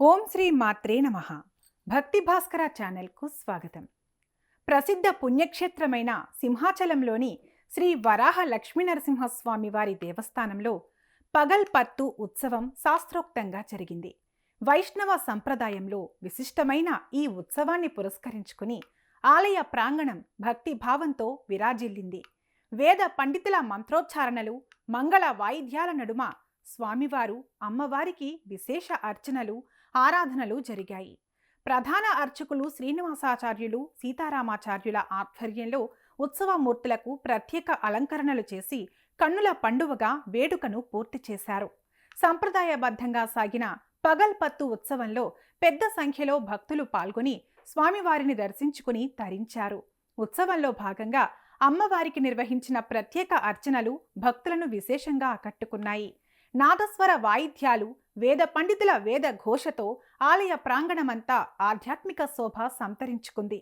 ఓం శ్రీ మాత్రే నమః. భక్తి భాస్కర ఛానల్కు స్వాగతం. ప్రసిద్ధ పుణ్యక్షేత్రమైన సింహాచలంలోని శ్రీ వరాహ లక్ష్మీనరసింహస్వామి వారి దేవస్థానంలో పగల్పత్తు ఉత్సవం శాస్త్రోక్తంగా జరిగింది. వైష్ణవ సంప్రదాయంలో విశిష్టమైన ఈ ఉత్సవాన్ని పురస్కరించుకుని ఆలయ ప్రాంగణం భక్తి భావంతో విరాజిల్లింది. వేద పండితుల మంత్రోచ్చారణలు, మంగళ వాయిద్యాల నడుమ స్వామివారు, అమ్మవారికి విశేష అర్చనలు, ఆరాధనలు జరిగాయి. ప్రధాన అర్చకులు శ్రీనివాసాచార్యులు, సీతారామాచార్యుల ఆధ్వర్యంలో ఉత్సవమూర్తులకు ప్రత్యేక అలంకరణలు చేసి కన్నుల పండువగా వేడుకను పూర్తి చేశారు. సంప్రదాయబద్ధంగా సాగిన పగల్పత్తు ఉత్సవంలో పెద్ద సంఖ్యలో భక్తులు పాల్గొని స్వామివారిని దర్శించుకుని తరించారు. ఉత్సవంలో భాగంగా అమ్మవారికి నిర్వహించిన ప్రత్యేక అర్చనలు భక్తులను విశేషంగా ఆకట్టుకున్నాయి. నాదస్వర వాయిద్యాలు, వేద పండితుల వేద ఘోషతో ఆలయ ప్రాంగణమంతా ఆధ్యాత్మిక శోభ సంతరించుకుంది.